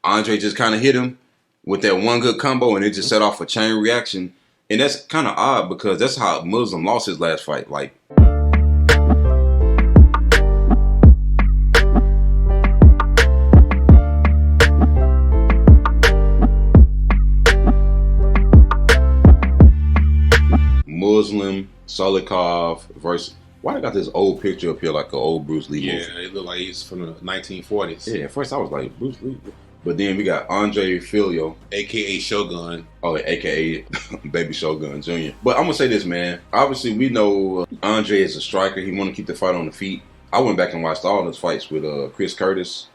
Andre just kind of hit him with that one good combo, and it just set off a chain reaction. And that's kind of odd because that's how Muslim lost his last fight. Like, Muslim, Salikhov versus... Why I got this old picture up here like an old Bruce Lee movie? Yeah, it looked like he's from the 1940s. Yeah, at first I was like, Bruce Lee. But then we got Andre Fialho. A.K.A. Shogun. Oh, A.K.A. Baby Shogun Jr. But I'm going to say this, man. Obviously, we know Andre is a striker. He want to keep the fight on the feet. I went back and watched all those fights with Chris Curtis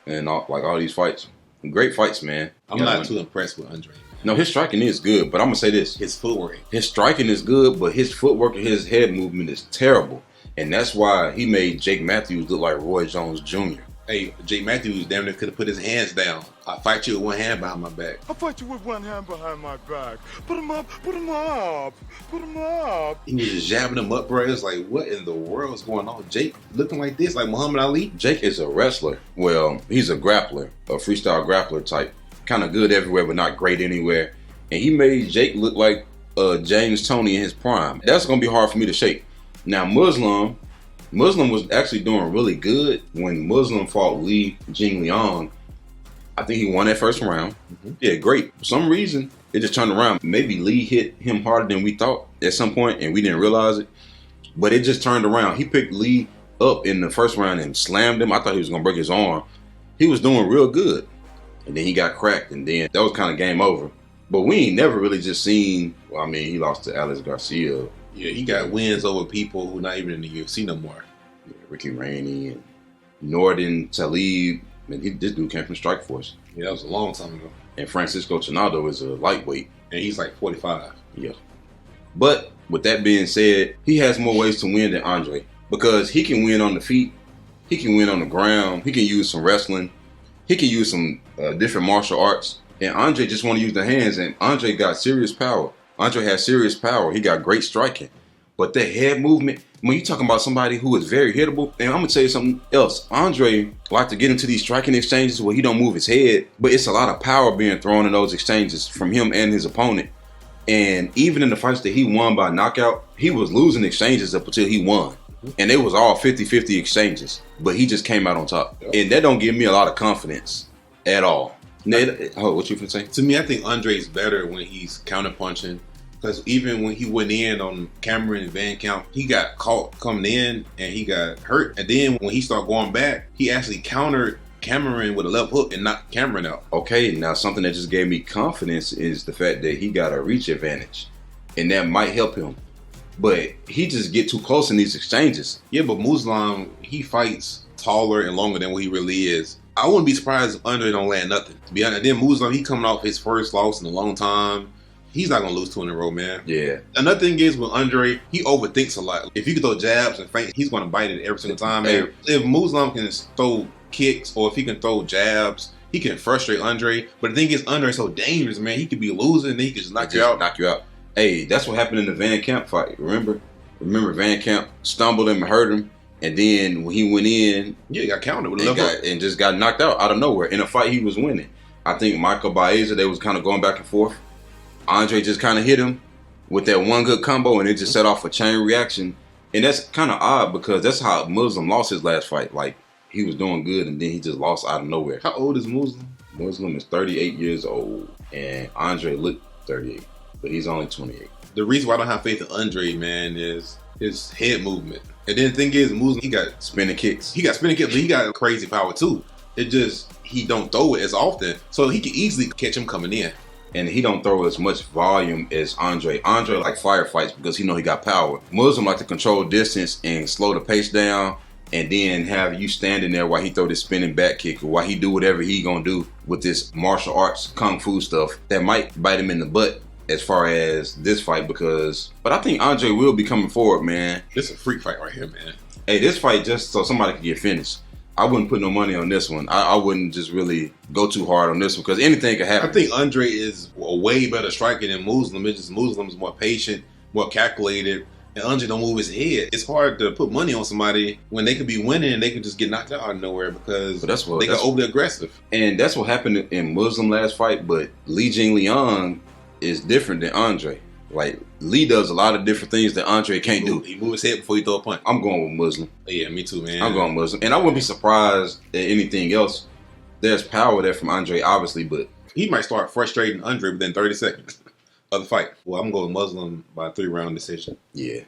and all these fights. Great fights, man. I'm not too impressed with Andre. No, his striking is good, but I'm going to say this. His footwork. His striking is good, but his footwork and his head movement is terrible. And that's why he made Jake Matthews look like Roy Jones Jr. Hey, Jake Matthews damn near could have put his hands down. I'll fight you with one hand behind my back. I'll fight you with one hand behind my back. Put him up, put him up, put him up. He was just jabbing him up, bro. It was like, what in the world is going on? Jake looking like this, like Muhammad Ali? Jake is a wrestler. Well, he's a grappler, a freestyle grappler type. Kind of good everywhere, but not great anywhere. And he made Jake look like James Toney in his prime. That's going to be hard for me to shake. Now, Muslim was actually doing really good when Muslim fought Li Jingliang. I think he won that first round. Yeah, great. For some reason, it just turned around. Maybe Li hit him harder than we thought at some point, and we didn't realize it. But it just turned around. He picked Li up in the first round and slammed him. I thought he was going to break his arm. He was doing real good. And then he got cracked, and then that was kind of game over. But we ain't never really just seen, well, I mean, he lost to Alex Garcia. Yeah, he got wins over people who not even in the UFC no more. Yeah, Ricky Rainey and Nordin Talib. Man, this dude came from Strikeforce. Yeah, that was a long time ago. And Francisco Trinaldo is a lightweight. And he's like 45. Yeah. But with that being said, he has more ways to win than Andre. Because he can win on the feet. He can win on the ground. He can use some wrestling. He can use some different martial arts. And Andre just want to use the hands. And Andre got serious power. Andre has serious power. He got great striking. But the head movement, when you're talking about somebody who is very hittable, and I'm going to tell you something else. Andre like to get into these striking exchanges where he don't move his head, but it's a lot of power being thrown in those exchanges from him and his opponent. And even in the fights that he won by knockout, he was losing exchanges up until he won. And it was all 50-50 exchanges, but he just came out on top. Yep. And that don't give me a lot of confidence at all. What you finna say? To me, I think Andre's better when he's counterpunching. Because even when he went in on Cameron and Van Camp, he got caught coming in and he got hurt. And then when he started going back, he actually countered Cameron with a left hook and knocked Cameron out. Okay, now something that just gave me confidence is the fact that he got a reach advantage. And that might help him. But he just get too close in these exchanges. Yeah, but Muslim, he fights taller and longer than what he really is. I wouldn't be surprised if Andre don't land nothing. To be honest, then Muslim, he coming off his first loss in a long time. He's not going to lose 2 in a row, man. Yeah. Another thing is with Andre, he overthinks a lot. If you can throw jabs and feint, he's going to bite it every single time. Hey. And if Muslim can throw kicks or if he can throw jabs, he can frustrate Andre. But the thing is, Andre's so dangerous, man. He could be losing and then he could just knock you out. Hey, that's what happened in the Van Camp fight. Remember Van Camp stumbled him and hurt him. And then when he went in, he got countered with a left hook and just got knocked out of nowhere in a fight he was winning. I think Michael Baeza, they was kind of going back and forth. Andre just kind of hit him with that one good combo, and it just set off a chain reaction. And that's kind of odd because that's how Muslim lost his last fight. Like, he was doing good, and then he just lost out of nowhere. How old is Muslim? Muslim is 38 years old, and Andre looked 38, but he's only 28. The reason why I don't have faith in Andre, man, is his head movement. And then the thing is, Muslim, he got spinning kicks. He got spinning kicks, but he got crazy power too. It just, he don't throw it as often, so he can easily catch him coming in. And he don't throw as much volume as Andre. Andre like firefights because he know he got power. Muslim like to control distance and slow the pace down and then have you standing there while he throw this spinning back kick or while he do whatever he gonna do with this martial arts, kung fu stuff that might bite him in the butt as far as this fight but I think Andre will be coming forward, man. This is a freak fight right here, man. Hey, this fight just so somebody can get finished. I wouldn't put no money on this one. I wouldn't just really go too hard on this one because anything could happen. I think Andre is a way better striker than Muslim. It's just Muslim's more patient, more calculated. and Andre don't move his head. It's hard to put money on somebody when they could be winning and they could just get knocked out of nowhere because they got overly aggressive. And that's what happened in Muslim last fight, but Li Jingliang is different than Andre. Like, Lee does a lot of different things that Andre can't do. He moves his head before he throw a punch. I'm going with Muslim. Yeah, me too, man. I'm going Muslim. And I wouldn't be surprised at anything else. There's power there from Andre, obviously, but he might start frustrating Andre within 30 seconds of the fight. Well, I'm going Muslim by 3-round decision. Yeah.